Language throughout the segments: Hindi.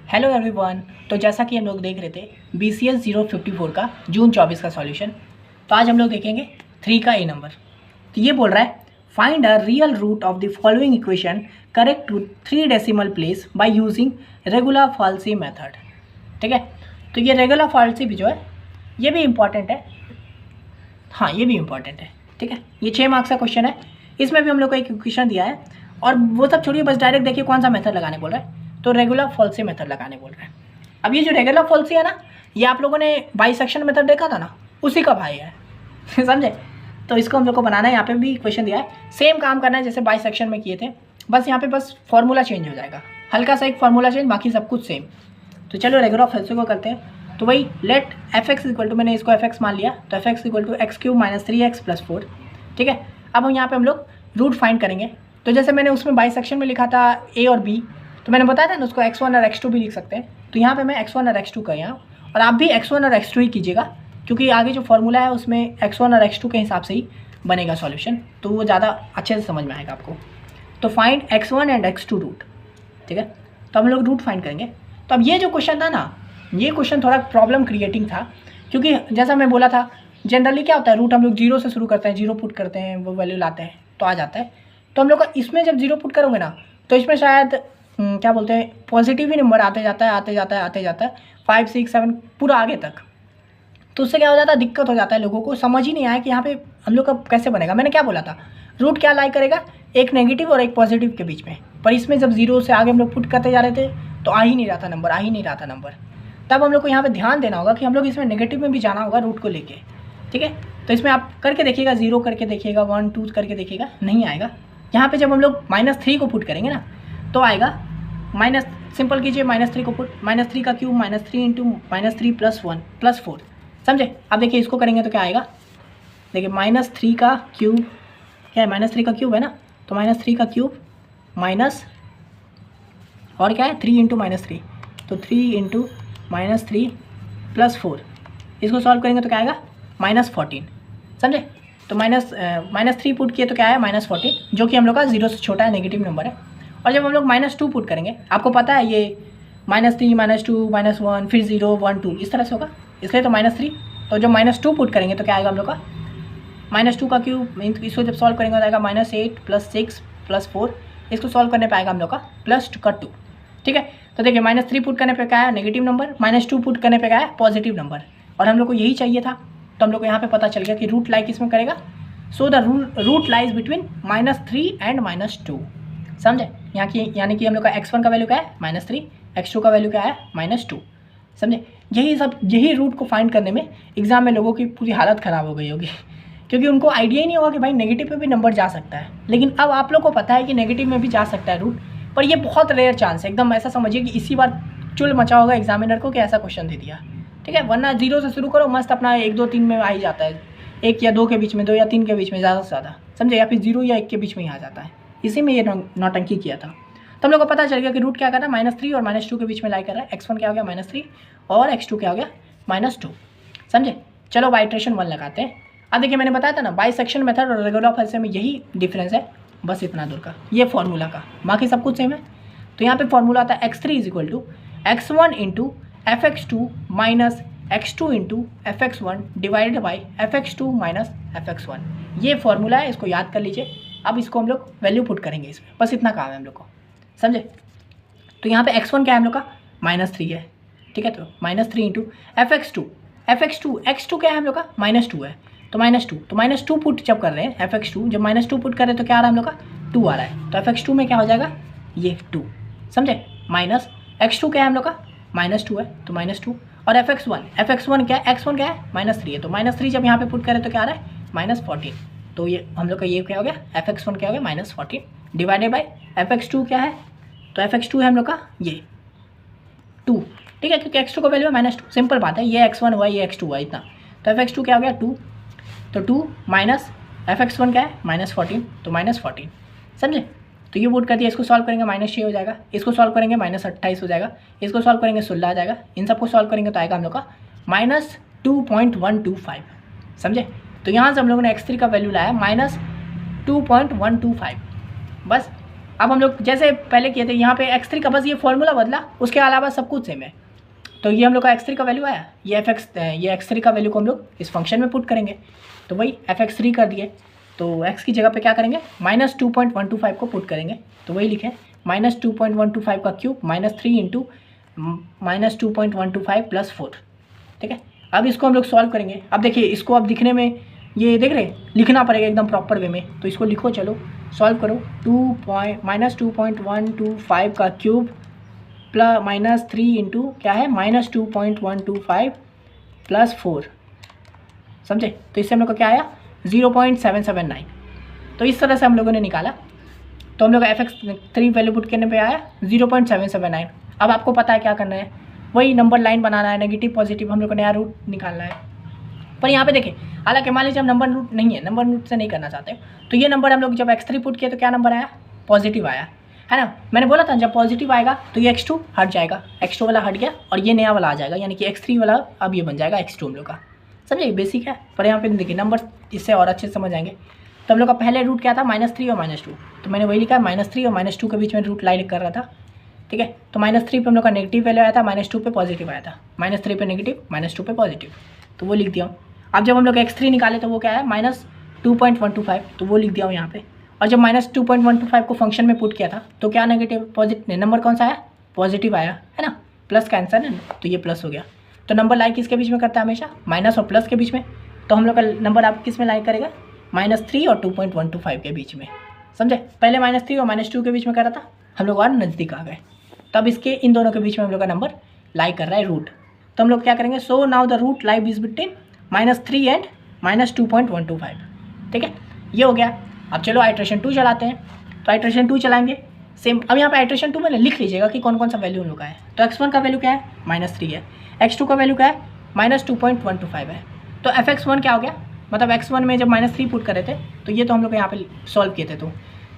Hello everyone. तो जैसा कि हम लोग देख रहे थे BCS 054 का जून 24 का सॉल्यूशन, तो आज हम लोग देखेंगे 3 का ए नंबर। तो ये बोल रहा है find a real root of the following equation correct to 3 decimal place by using regular falsi method. ठीक है, तो ये रेगुलर फॉल्सी भी जो है ये भी इम्पॉर्टेंट है। हाँ, ये भी इम्पॉर्टेंट है। ठीक है, ये 6 मार्क्स का क्वेश्चन है। इसमें भी हम लोग को एक इक्वेशन दिया है और वो सब छोड़िए, बस डायरेक्ट देखिए कौन सा मेथड लगाने बोल रहा है। तो रेगुलर फॉल्सी मेथड लगाने बोल रहे हैं। अब ये जो रेगुलर फॉल्सी है ना, ये आप लोगों ने बाइसेक्शन मेथड देखा था ना, उसी का भाई है समझे। तो इसको हम लोग को बनाना है। यहाँ पे भी क्वेश्चन दिया है, सेम काम करना है जैसे बाइसेक्शन में किए थे, बस यहाँ पे बस फॉर्मूला चेंज हो जाएगा, हल्का सा एक फॉर्मूला चेंज, बाकी सब कुछ सेम। तो चलो रेगुलर फॉल्सी को करते हैं। तो वही let F X equal to, मैंने इसको एफ एक्स मान लिया, तो F X equal to X cube minus 3x plus 4। ठीक है, अब हम यहाँ पे हम लोग रूट फाइंड करेंगे। तो जैसे मैंने उसमें बाइसेक्शन में लिखा था a और b, तो मैंने बताया था ना उसको x1 और x2 भी लिख सकते हैं। तो यहाँ पे मैं x1 और x2 कर यहाँ, और आप भी x1 और x2 ही कीजिएगा, क्योंकि आगे जो फॉर्मूला है उसमें x1 और x2 के हिसाब से ही बनेगा सॉल्यूशन, तो वो ज़्यादा अच्छे से समझ में आएगा आपको। तो find x1 and x2 root. ठीक है, तो हम लोग रूट फाइंड करेंगे। तो अब ये जो क्वेश्चन था ना, ये क्वेश्चन थोड़ा प्रॉब्लम क्रिएटिंग था, क्योंकि जैसा मैं बोला था जनरली क्या होता है, रूट हम लोग 0 से शुरू करते हैं, 0 पुट करते हैं, वो वैल्यू लाते हैं तो आ जाता है। तो हम लोग का इसमें जब 0 पुट करोगे ना, तो इसमें शायद क्या बोलते हैं, पॉजिटिव ही नंबर आते जाता है 5 6 7 पूरा आगे तक। तो उससे क्या हो जाता है, दिक्कत हो जाता है, लोगों को समझ ही नहीं आया कि यहाँ पे हम लोग का कैसे बनेगा। मैंने क्या बोला था, रूट क्या लाई करेगा, एक नेगेटिव और एक पॉजिटिव के बीच में। पर इसमें जब 0 से आगे हम लोग पुट करते जा रहे थे तो आ ही नहीं रहा था नंबर, तब हम लोग को यहाँ पे ध्यान देना होगा कि हम लोग इसमें नेगेटिव में भी जाना होगा रूट को लेके। ठीक है, तो इसमें आप करके देखिएगा, 0 करके देखिएगा, 1 2 करके देखिएगा, नहीं आएगा। यहाँ पे जब हम लोग -3 को पुट करेंगे ना, तो आएगा माइनस, सिंपल कीजिए -3 को पुट, -3 का क्यूब -3 इंटू -3 प्लस 1 प्लस 4। समझे। अब देखिए इसको करेंगे तो क्या आएगा, देखिए -3 का क्यूब क्या है, -3 का क्यूब है ना, तो -3 का क्यूब माइनस और क्या है 3 इंटू -3, तो 3 इंटू -3 प्लस 4। इसको सॉल्व करेंगे तो क्या आएगा -14। समझे। तो -3 पुट किए तो क्या है -14, जो कि हम लोग का 0 से छोटा है, नेगेटिव नंबर है। और जब हम लोग -2 पुट करेंगे, आपको पता है ये -3 -2 -1 फिर 0 1 2 इस तरह से होगा, इसलिए तो -3। तो जब -2 पुट करेंगे तो क्या आएगा हम लोग का -2 का क्यूब, इसको जब सॉल्व करेंगे तो आएगा -8 प्लस 6 प्लस 4। इसको सॉल्व करने पर आएगा हम लोग का +2। ठीक है, तो देखिए -3 पुट करने पे क्या है नेगेटिव नंबर, -2 पुट करने पे क्या है पॉजिटिव नंबर, और हम लोग को यही चाहिए था। तो हम लोग को यहाँ पे पता चल गया कि रूट लाई किस में करेगा। So the root lies between -3 and -2। समझे। यहाँ की यानी कि हम लोग का x1 का वैल्यू क्या है -3, x2 का वैल्यू क्या है -2। समझे। यही रूट को फाइंड करने में एग्जाम में लोगों की पूरी हालत ख़राब हो गई होगी, क्योंकि उनको आइडिया ही नहीं होगा कि भाई नेगेटिव में भी नंबर जा सकता है। लेकिन अब आप लोग को पता है कि नेगेटिव में भी जा सकता है रूट, पर ये बहुत रेयर चांस है। एकदम ऐसा समझिए कि इसी बार चुल मचा होगा एग्जामिनर को कि ऐसा क्वेश्चन दे दिया। ठीक है, वरना 0 से शुरू करो मस्त, अपना 1 2 3 में आ ही जाता है, 1 या 2 के बीच में, 2 या 3 के बीच में ज़्यादा से ज़्यादा। समझे, या फिर 0 या 1 के बीच में ही आ जाता है। इसी में ये नौटंकी किया था। तो हम लोग को पता चल गया कि रूट क्या कर रहा है -3 और -2 के बीच में लाई कर रहा है। x1 क्या हो गया -3 और x2 क्या हो गया -2। समझे। चलो बाइट्रेशन 1 लगाते हैं। अब देखिए मैंने बताया था ना, बाइसेक्शन मेथड और रेगुलर फॉल्सी में यही डिफरेंस है, बस इतना दूर का, ये फॉर्मूला का, बाकी सब कुछ सेम है। तो यहाँ पे फॉर्मूला आता है x3 equal to x1 into fx2 minus x2 into fx1 divided by fx2 minus fx1। ये फॉर्मूला है, इसको याद कर लीजिए। अब इसको हम लोग वैल्यू पुट करेंगे इसमें, बस इतना काम है हम लोग को। समझे। तो यहाँ पे x1 क्या है हम लोग का -3 है। ठीक है, तो -3 इंटू fx2 x2 क्या है हम लोग का -2 है, तो -2, तो -2 पुट जब कर रहे हैं fx2, जब -2 पुट कर रहे हैं तो क्या आ रहा है हम लोग का 2 आ रहा है। तो fx2 में क्या हो जाएगा ये 2। समझे। माइनस x2 क्या है हम लोग का -2 है, तो -2, और fx1 क्या है, x1 क्या है -3 है, तो -3 जब यहाँ पे पुट करें तो क्या आ रहा है -14। तो ये हम लोग का ये क्या हो गया fx1 क्या हो गया -14 डिवाइडेड बाई fx2 क्या है, तो fx2 है हम लोग का ये 2। ठीक है, क्योंकि x2 का वैल्यू है -2, सिंपल बात है, ये x1 हुआ ये x2 हुआ इतना। तो fx2 क्या हो गया 2, तो 2 माइनस fx1 क्या है -14, तो -14। समझे। तो ये पुट कर दिया, इसको सॉल्व करेंगे -6 हो जाएगा, इसको सॉल्व करेंगे -28 हो जाएगा, इसको सॉल्व करेंगे 16 आ जाएगा, इन सबको सॉल्व करेंगे तो आएगा हम लोग का -2.125। समझे। तो यहाँ से हम लोगों ने x3 का वैल्यू लाया -2.125। बस अब हम लोग जैसे पहले किए थे यहाँ पे x3 का बस ये फॉर्मूला बदला, उसके अलावा सब कुछ सेम है। तो ये हम लोग का x3 का वैल्यू आया, ये x3 का वैल्यू को हम लोग इस फंक्शन में पुट करेंगे, तो वही fx3 कर दिए। तो x की जगह पे क्या करेंगे, -2.125 को पुट करेंगे, तो वही लिखे -2.125 का क्यूब -3 इंटू -2.125 + 4। ठीक है, अब इसको हम लोग सॉल्व करेंगे। अब देखिए इसको अब दिखने में ये देख रहे लिखना पड़ेगा एकदम प्रॉपर वे में, तो इसको लिखो, चलो सॉल्व करो। -2.125 का क्यूब -3 इंटू क्या है -2.125 + 4, समझे। तो इससे हम लोग का क्या आया 0.779। तो इस तरह से हम लोगों ने निकाला। तो हम लोग का fx3 वैल्यू पुट करने पे आया 0.779। अब आपको पता है क्या करना है, वही नंबर लाइन बनाना है, नेगेटिव पॉजिटिव हम लोग को नया रूट निकालना है। पर यहाँ पे देखें, हालांकि मान लीजिए हम नंबर रूट नहीं है, नंबर रूट से नहीं करना चाहते, तो ये नंबर हम लोग जब x3 पुट किया तो क्या नंबर आया, पॉजिटिव आया, है ना। मैंने बोला था जब पॉजिटिव आएगा तो ये x2 हट जाएगा, x2 वाला हट गया और ये नया वाला आ जाएगा, यानी कि x3 वाला अब ये बन जाएगा x2 हम लोग का। समझिए बेसिक है। पर यहाँ पे देखिए नंबर इससे और अच्छे से समझ आएंगे। तो हम लोग का पहले रूट क्या था -3 और -2, तो मैंने वही लिखा -3 और -2 के बीच में रूट लाई कर रहा था। ठीक है, तो -3 पे हम लोग का नेगेटिव वैल्यू आया था, -2 पे पॉजिटिव आया था, -3 पे नेगेटिव, -2 पे पॉजिटिव, तो वो लिख दिया हूँ। अब जब हम लोग x3 निकाले तो वो क्या है -2.125, तो वो लिख दिया हूँ यहाँ पे। और जब -2.125 को फंक्शन में पुट किया था तो क्या नेगेटिव पॉजिटिव नंबर कौन सा आया, पॉजिटिव आया, है ना, प्लस का आंसर है ना, तो ये प्लस हो गया। तो नंबर लाइक किसके बीच में करता है, हमेशा माइनस और प्लस के बीच में। तो हम लोग का नंबर आप किस में लाइक करेगा, -3 और 2.125 के बीच में, समझे। पहले -3 और -2 के बीच में कर रहा था, हम लोग और नज़दीक आ गए, तब इसके इन दोनों के बीच में हम लोग का नंबर लाइक कर रहा है रूट। तो हम लोग क्या करेंगे, so now the root like is between -3 and -2.125। ठीक है, ये हो गया। अब चलो आइट्रेशन 2 चलाते हैं। तो आइट्रेशन 2 चलाएंगे सेम। अब यहाँ पे आइट्रेशन 2 में लिख लीजिएगा कि कौन कौन सा वैल्यू हम लोग का है। तो x1 का वैल्यू क्या है, -3 है, x2 का वैल्यू क्या है, -2.125 है। तो fx1 क्या हो गया, मतलब x1 में जब -3 पुट कर रहे थे तो ये तो हम लोग यहाँ पे सॉल्व किए थे, तो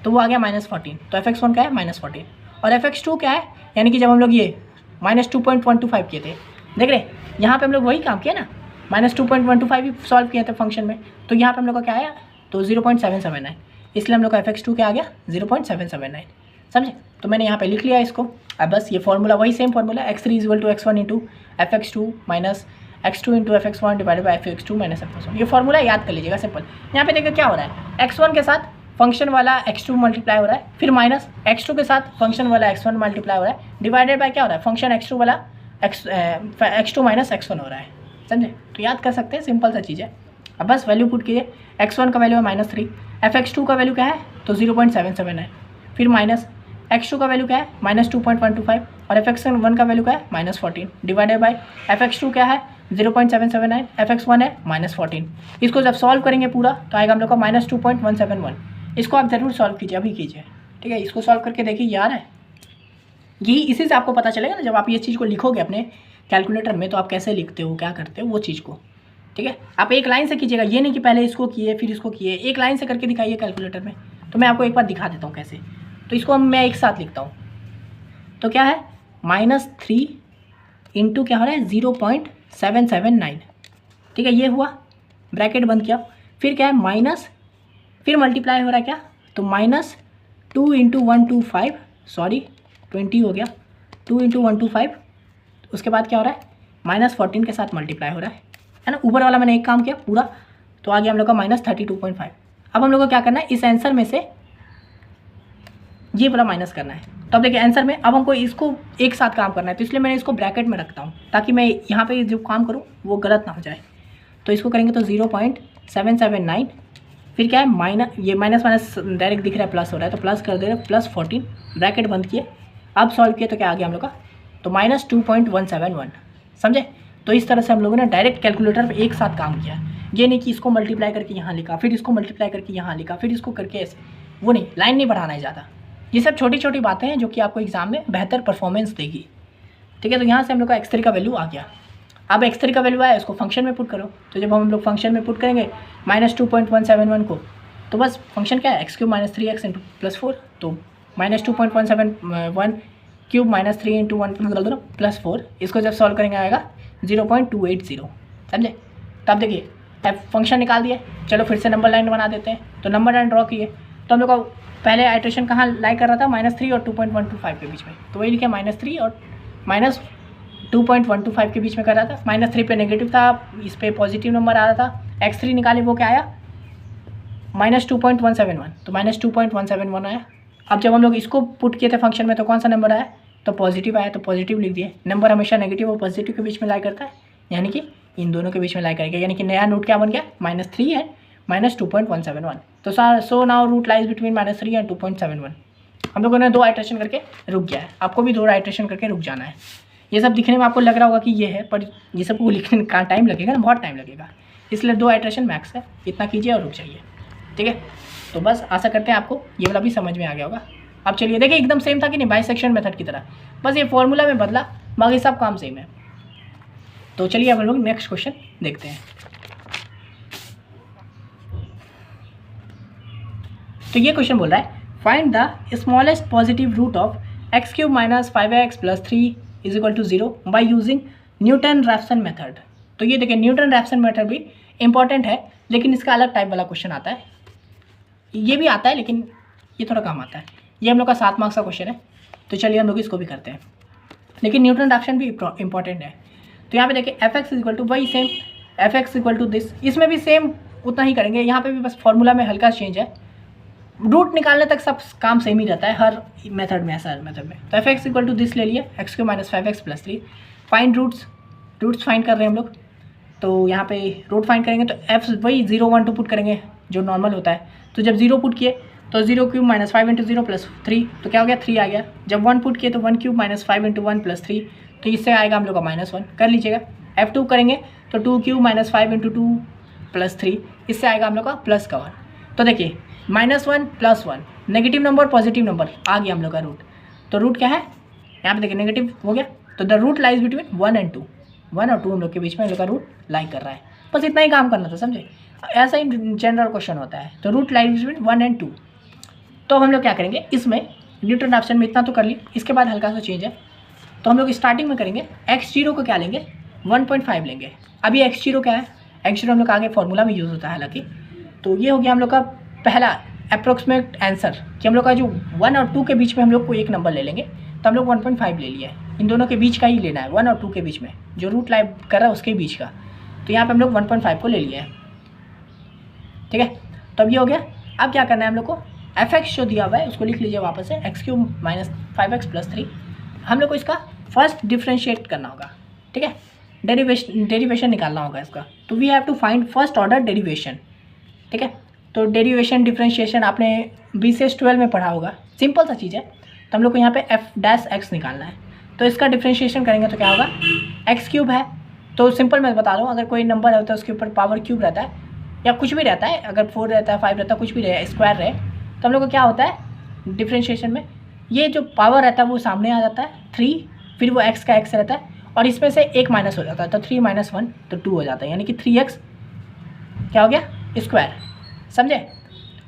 वो आ गया -14। तो fx1 क्या है, -14। और fx2 क्या है, यानी कि जब हम लोग ये -2.125 किए थे, देख रहे यहाँ पे हम लोग वही काम किया ना, -2.125 भी सॉल्व किए थे फंक्शन में, तो यहाँ पे हम लोग का क्या आया, तो 0.779, इसलिए हम लोग का fx2 क्या आ गया 0.779, समझे। तो मैंने यहाँ पे लिख लिया इसको। अब बस ये फार्मूला वही same formula, x3 = x1 into fx2 minus x2 into fx1 divided by fx2 minus fx1। ये फार्मूला याद कर लीजिएगा सिंपल। यहाँ पे देखिए क्या हो रहा है, x1 के साथ फंक्शन वाला x2 मल्टीप्लाई हो रहा है, फिर माइनस x2 के साथ फंक्शन वाला x1 मल्टीप्लाई हो रहा है, डिवाइडेड बाय क्या हो रहा है, फंक्शन x2 वाला x2 माइनस x1 हो रहा है, समझे। तो याद कर सकते हैं, सिंपल सा चीज़ है। अब बस वैल्यू पुट कीजिए, x1 का वैल्यू है -3, fx2 का वैल्यू क्या है, तो 0.77 है, फिर माइनस x2 का वैल्यू क्या है -2.125 और fx1 का वैल्यू क्या है -14, डिवाइडेड बाय fx2 क्या है 0.779, fx1 है -14। इसको जब सॉल्व करेंगे पूरा तो आएगा हम लोग का -2.171। इसको आप ज़रूर सॉल्व कीजिए, अभी कीजिए, ठीक है। इसको सॉल्व करके देखिए यार है, यही इसी से आपको पता चलेगा ना, जब आप ये चीज़ को लिखोगे अपने कैलकुलेटर में तो आप कैसे लिखते हो, क्या करते हो वो चीज़ को, ठीक है। आप एक लाइन से कीजिएगा, ये नहीं कि पहले इसको किए फिर इसको किए, एक लाइन से करके दिखाइए कैलकुलेटर में। तो मैं आपको एक बार दिखा देता हूँ कैसे। तो इसको मैं एक साथ लिखता हूँ, तो क्या है -3 इंटू क्या हो रहा है 0.779, ठीक है, ये हुआ, ब्रैकेट बंद किया, फिर क्या है माइनस, फिर मल्टीप्लाई हो रहा है क्या, तो -2 इंटू 125, सॉरी 20 हो गया, 2 इंटू 125, उसके बाद क्या हो रहा है -14 के साथ मल्टीप्लाई हो रहा है ना। ऊपर वाला मैंने एक काम किया पूरा, तो आ गया हम लोग का -32.5। अब हम लोग को क्या करना है, इस आंसर में से ये वाला माइनस करना है। तो अब देखिए आंसर में अब हमको इसको एक साथ काम करना है, तो इसलिए मैंने इसको ब्रैकेट में रखता हूँ ताकि मैं यहाँ पे जो काम करूँ वो गलत ना हो जाए। तो इसको करेंगे तो 0.779, फिर क्या है ये माइनस डायरेक्ट दिख रहा है प्लस हो रहा है, तो प्लस कर दे रहे +14, ब्रैकेट बंद किए। अब सॉल्व किए तो क्या आ गया हम लोग का, तो -2.171, समझे। तो इस तरह से हम लोगों ने डायरेक्ट कैलकुलेटर पर एक साथ काम किया। ये नहीं कि इसको मल्टीप्लाई करके यहाँ लिखा, फिर इसको मल्टीप्लाई करके यहाँ लिखा, फिर इसको करके ऐसे, वो नहीं, लाइन नहीं बढ़ाना है ज़्यादा। ये सब छोटी छोटी बातें हैं जो कि आपको एग्जाम में बेहतर परफॉर्मेंस देगी, ठीक है। तो यहाँ से हम लोग का x3 का वैल्यू आ गया। अब x3 का वैल्यू आया, इसको फंक्शन में पुट करो। तो जब हम लोग फंक्शन में पुट करेंगे -2.171 को, तो बस फंक्शन क्या है x³ - 3x इंटू +4, तो -2.171 क्यूब -3 इंटू 1 +4, इसको जब सॉल्व करेंगे आएगा 0.280, समझे। तब देखिए फंक्शन निकाल दिए। चलो फिर से नंबर लाइन बना देते हैं। तो नंबर लाइन ड्रॉ किए, तो हम लोग का पहले आइट्रेशन कहाँ लाई कर रहा था, -3 और 2.125 के बीच में, तो वही लिखा -3 और -2.125 के बीच में कर रहा था। -3 पे नेगेटिव था, इस पे पॉजिटिव नंबर आ रहा था। x3 निकाले, वो क्या आया -2.171, तो -2.171 आया। अब जब हम लोग इसको पुट किए थे फंक्शन में तो कौन सा नंबर आया, तो पॉजिटिव आया, तो पॉजिटिव लिख दिए। नंबर हमेशा नेगेटिव और पॉजिटिव के बीच में लाई करता है, यानी कि इन दोनों के बीच में लाई करेगा, यानी कि नया नोट क्या बन गया, -3 है -2.171। तो so now root lies between -3 and 2.71। हम लोगों ने 2 आइट्रेशन करके रुक गया है, आपको भी 2 आइट्रेशन करके रुक जाना है। ये सब दिखने में आपको लग रहा होगा कि ये है, पर ये सब को लिखने का टाइम लगेगा ना, बहुत टाइम लगेगा, इसलिए 2 आइट्रेशन मैक्स है, इतना कीजिए और रुक जाइए। ठीक है, तो बस आशा करते हैं आपको ये वाला भी समझ में आ गया होगा। अब चलिए देखिए, एकदम सेम था कि नहीं, बाइसेक्शन मेथड की तरह, बस ये फॉर्मूला में बदला, बाकी सब काम सेम है। तो चलिए अब हम लोग नेक्स्ट क्वेश्चन देखते हैं। तो ये क्वेश्चन बोल रहा है find the smallest positive root of x³ - 5x + 3 = 0 by using Newton Raphson method. तो ये देखिए, न्यूटन रैप्सन मेथड भी इंपॉर्टेंट है, लेकिन इसका अलग टाइप वाला क्वेश्चन आता है। ये भी आता है लेकिन ये थोड़ा कम आता है। ये हम लोग का 7 मार्क्स का क्वेश्चन है, तो चलिए हम लोग इसको भी करते हैं, लेकिन न्यूटन रैप्सन भी इंपॉर्टेंट है। तो यहाँ पे देखिए f(x) = वही सेम f(x) = दिस, इसमें भी सेम उतना ही करेंगे। यहाँ पे भी बस फॉर्मूला में हल्का चेंज है, रूट निकालने तक सब काम सेम ही रहता है हर मेथड में, ऐसा मेथड में। तो f(x) = दिस ले लिए, x³ - 5x + 3। Find roots find कर रहे हैं हम लोग, तो यहाँ पे रूट फाइंड करेंगे तो f वही 0 1 2 पुट करेंगे जो नॉर्मल होता है। तो जब 0 पुट किए तो 0³ - 5 × 0 + 3, तो क्या हो गया 3 आ गया। जब 1 पुट किए तो 1³ - 5 × 1 + 3, तो इससे आएगा हम लोग का -1, कर लीजिएगा। f2 करेंगे तो 2³ - 5 × 2 + 3, इससे आएगा हम लोग का प्लस का 1। तो देखिए -1 + 1, नेगेटिव नंबर पॉजिटिव नंबर आ गया हम लोग का रूट। तो रूट क्या है, यहाँ पे देखिए नेगेटिव हो गया, तो the root lies between 1 and 2, 1 और 2 हम लोग के बीच में हम लोग का रूट लाई कर रहा है। बस इतना ही काम करना था, समझे, ऐसा ही जनरल क्वेश्चन होता है। तो रूट लाइज बिटवीन 1 एंड 2। तो हम लोग क्या करेंगे, इसमें न्यूटन रैप्सन में इतना तो कर ली, इसके बाद हल्का सा चेंज है। तो हम लोग स्टार्टिंग में करेंगे x0 को क्या लेंगे, 1.5 लेंगे। अभी x0 क्या है, x0 हम लोग आगे फॉर्मूला में यूज़ होता है हालांकि। तो ये हो गया हम लोग का पहला अप्रोक्सीमेट आंसर कि हम लोग का जो 1 और 2 के बीच में हम लोग को एक नंबर ले लेंगे। तो हम लोग 1.5 ले लिया है, इन दोनों के बीच का ही लेना है, 1 और 2 के बीच में जो रूट लाइव कर रहा है उसके बीच का। तो यहाँ पे हम लोग 1.5 को ले लिया है। ठीक है, तो अब ये हो गया। अब क्या करना है हम लोग को, f(x) जो दिया हुआ है उसको लिख लीजिए वापस से, x³ - 5x + 3। हम लोग को इसका फर्स्ट डिफ्रेंशिएट करना होगा। ठीक है, डेरिवेशन निकालना होगा इसका। तो we have to find first order derivation. ठीक है, तो डेरिवेशन डिफ्रेंशिएशन आपने BCS 12 में पढ़ा होगा, सिंपल सा चीज़ है। तो हम लोग को यहाँ पे f' निकालना है। तो इसका डिफ्रेंशिएशन करेंगे तो क्या होगा, x³ है, तो सिंपल मैं बता दूँ, अगर कोई नंबर होता है उसके ऊपर पावर क्यूब रहता है या कुछ भी रहता है, अगर 4 रहता है 5 रहता है कुछ भी रहे, स्क्वायर रहे, तो हम लोग को क्या होता है डिफ्रेंशिएशन में, ये जो पावर रहता है वो सामने आ जाता है 3, फिर वो x का x रहता है और इसमें से एक माइनस हो जाता है, तो 3 - 1 तो 2 हो जाता है, यानी कि 3x क्या हो गया स्क्वायर, समझे।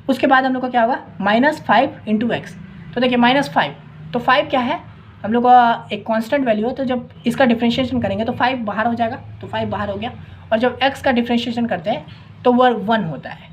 उसके बाद हम लोग को क्या होगा -5 × x। तो देखिए -5, तो 5 क्या है हम लोग का एक कांस्टेंट वैल्यू है, तो जब इसका डिफ्रेंशिएशन करेंगे तो 5 बाहर हो जाएगा, तो 5 बाहर हो गया। और जब x का डिफ्रेंशिएशन करते हैं तो वह 1 होता है।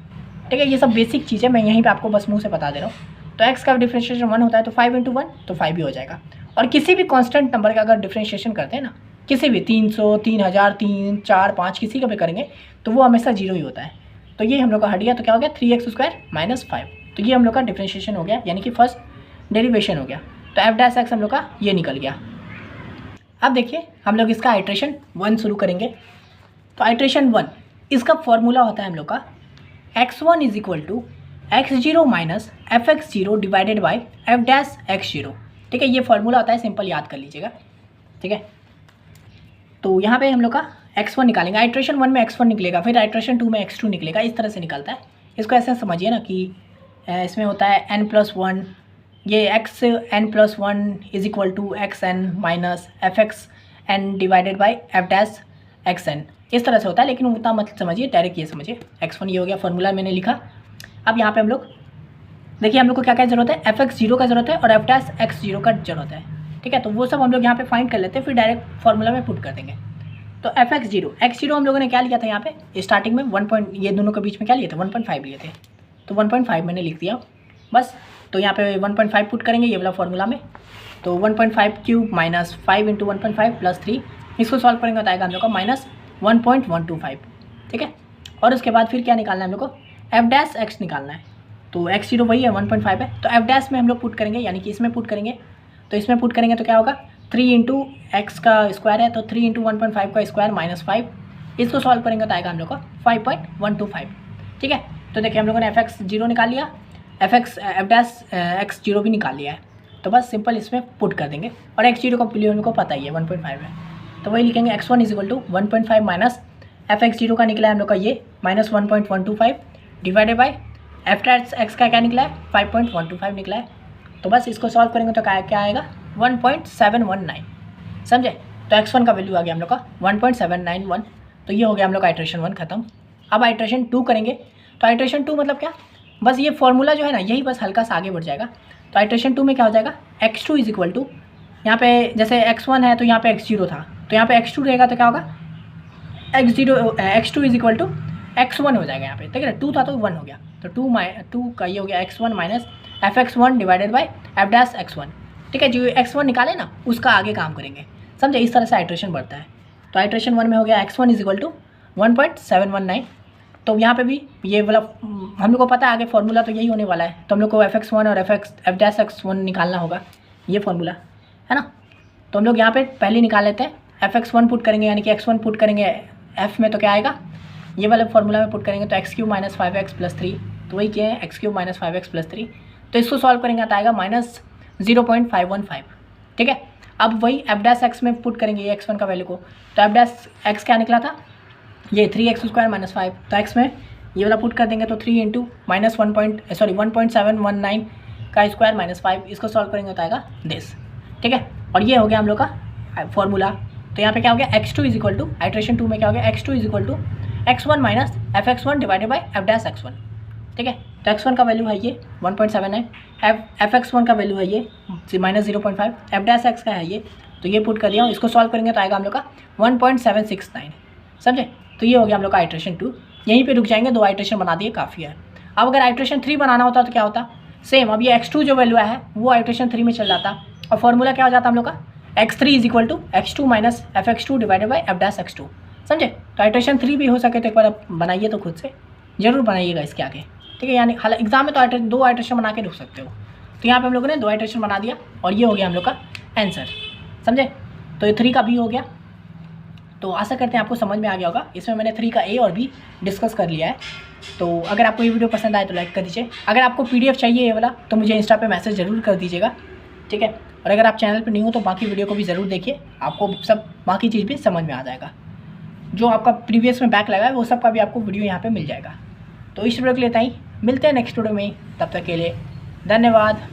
ठीक है, ये सब बेसिक चीज़ है, मैं यहीं पे आपको बस मुंह से बता दे रहा हूँ। तो x का डिफ्रेंशिएशन 1 होता है, तो 5 × 1 तो 5 भी हो जाएगा। और किसी भी कांस्टेंट नंबर का अगर डिफ्रेंशिएशन करते हैं ना, किसी भी 300, 3000, 3, 4, 5 किसी का भी करेंगे तो वो हमेशा 0 ही होता है। तो ये हम लोग का हट गया, तो क्या हो गया 3x² - 5। तो ये हम लोग का डिफ्रेंशिएशन हो गया, यानी कि फर्स्ट डेरिवेशन हो गया। तो f' हम लोग का ये निकल गया। अब देखिए हम लोग इसका आइट्रेशन 1 शुरू करेंगे। तो आइट्रेशन 1 इसका फॉर्मूला होता है हम लोग का x1 = x0 - fx0 divided by f'(x0)। ठीक है, ये फॉर्मूला होता है, सिंपल याद कर लीजिएगा। ठीक है, तो यहाँ पे हम लोग का x1 निकालेंगे, आइट्रेशन 1 में x1 निकलेगा, फिर आइट्रेशन 2 में x2 निकलेगा, इस तरह से निकलता है। इसको ऐसे समझिए ना कि इसमें होता है n+1, ये xn+1 = xn - fxn divided by f'(xn), इस तरह से होता है। लेकिन उतना मत समझिए, डायरेक्ट ये समझिए, x1 ये हो गया, फॉर्मूला मैंने लिखा। अब यहाँ पे हम लोग देखिए हम लोग को क्या क्या ज़रूरत है, fx0 का ज़रूरत है और f'(x0) का ज़रूरत है। ठीक है, तो वो सब हम लोग यहाँ पे फाइंड कर लेते हैं, फिर डायरेक्ट फार्मूला में पुट कर देंगे। तो fx0 x0 हम लोगों ने क्या लिया था यहाँ पे स्टार्टिंग में 1 ये दोनों के बीच में क्या लिए थे 1.5 लिए थे, तो 1.5 मैंने लिख दिया। बस। तो यहाँ पे 1.5 पुट करेंगे ये वाला फॉर्मूला में, तो 1.5 क्यूब माइनस 5 इंटू 1.5 प्लस 3, इसको सॉल्व करेंगे तो आएगा हम लोग का माइनस 1.125, ठीक है। और उसके बाद फिर क्या निकालना है हम लोग को, एफ डैश एक्स निकालना है। तो एक्स जीरो वही है 1.5 है, तो एफ डैश में हम लोग पुट करेंगे, यानी कि इसमें पुट करेंगे। तो इसमें पुट करेंगे तो क्या होगा, 3 इंटू एक्स का स्क्वायर है तो 3 इंटू 1.5 का स्क्वायर माइनस 5, इसको सॉल्व करेंगे तो आएगा हम लोग का 5.125, ठीक है। तो देखिए हम लोगों ने एफ एक्स जीरो निकाल लिया, एफ डैश एक्स जीरो भी निकाल लिया है। तो बस सिंपल इसमें पुट कर देंगे, और एक्स जीरो का वैल्यू हमको पता ही है 1.5 है, तो वही लिखेंगे x1 is equal to 1.5 minus F X zero का निकला है हम लोग का ये minus 1.125 divided by F dash X का क्या निकला है 5.125 निकला है। तो बस इसको सॉल्व करेंगे तो क्या आएगा 1.719, समझे। तो x1 का वैल्यू आ गया हम लोग का 1.791। तो ये हो गया हम लोग का आइट्रेशन 1 खत्म। अब आइट्रेशन 2 करेंगे, तो आइट्रेशन 2 मतलब क्या, बस ये फॉर्मूला जो है ना यही बस हल्का सा आगे बढ़ जाएगा। तो आइट्रेशन 2 में क्या हो जाएगा, x2 इज इक्वल टू, यहाँ पे जैसे x1 है तो यहाँ पे x0 था, तो यहाँ पे x2 रहेगा तो क्या होगा x2 is equal to x1 हो जाएगा यहाँ पे, ठीक है। 2 था तो 1 हो गया, तो 2 का ये हो गया x1 minus F x1 divided by F dash x1, ठीक है। जो x1 निकाले ना उसका आगे काम करेंगे, समझे। इस तरह से आइट्रेशन बढ़ता है। तो आइट्रेशन 1 में हो गया x1 इज इक्वल टू 1.719। तो यहाँ पे भी ये वाला हम लोग को पता है आगे फार्मूला तो यही होने वाला है, तो हम लोग को एफ x1 और एफ डैश x1 निकालना होगा, ये फार्मूला है ना। तो हम लोग यहाँ पे पहले निकाल लेते हैं, एफ x1 पुट करेंगे यानी कि x1 पुट करेंगे f में, तो क्या आएगा ये वाले फार्मूला में पुट करेंगे तो x³ माइनस 5x प्लस 3, तो वही क्या है x³ माइनस 5x प्लस 3। तो इसको सॉल्व करेंगे तो आएगा माइनस 0.515, ठीक है। अब वही एफ डैश एक्स में पुट करेंगे ये x1 का वैल्यू को, तो एफ डैश एक्स क्या निकला था ये 3x² माइनस 5, तो x में ये वाला पुट कर देंगे तो 3 इंटू माइनस 1.719 का स्क्वायर माइनस 5, इसको सॉल्व करेंगे तो आएगा दिस, ठीक है। और ये हो गया हम लोग का फॉर्मूला। तो यहाँ पे क्या हो गया x2 is equal to, iteration 2 में क्या हो गया x2 is equal to x1 minus F x1 divided by F dash x1, ठीक है। तो x1 का वैल्यू है ये 1.79, एफ x1 का वैल्यू है ये माइनस 0.5, एफ डैश x का है ये, तो ये पुट कर दिया हूँ, इसको सॉल्व करेंगे तो आएगा हम लोग का 1.769, समझे। तो ये हो गया हम लोग का आइट्रेशन 2, यहीं पे रुक जाएंगे, 2 आइट्रेशन बना दिए काफ़ी है। अब अगर आइट्रेशन 3 बनाना होता तो क्या होता, सेम अब ये x2 जो वैल्यू है वो आइट्रेशन 3 में चल जाता, और फॉर्मूला क्या हो जाता हम लोग का x3 is equal to x2 minus F x2 divided by F dash x2, समझे। तो आइट्रेशन 3 भी हो सके तो एक बार आप बनाइए, तो खुद से जरूर बनाइएगा इसके आगे, ठीक है। यानी हालांकि एग्जाम में तो 2 आइट्रेशन बना के रुक सकते हो, तो यहाँ पे हम लोगों ने 2 आइट्रेशन बना दिया, और ये हो गया हम लोग का आंसर, समझे। तो ये 3 का B हो गया। तो आशा करते हैं आपको समझ में आ गया होगा, इसमें मैंने 3 का A और B डिस्कस कर लिया है। तो अगर आपको ये वीडियो पसंद आए तो लाइक कर दीजिए, अगर आपको PDF चाहिए ये वाला तो मुझे इंस्टा पे मैसेज ज़रूर कर दीजिएगा, ठीक है। और अगर आप चैनल पर नहीं हो तो बाकी वीडियो को भी ज़रूर देखिए, आपको सब बाकी चीज़ भी समझ में आ जाएगा। जो आपका प्रीवियस में बैक लगा है वो सब का भी आपको वीडियो यहाँ पर मिल जाएगा। तो इस वीडियो के लिए इतना ही, मिलते हैं नेक्स्ट वीडियो में, तब तक के लिए धन्यवाद।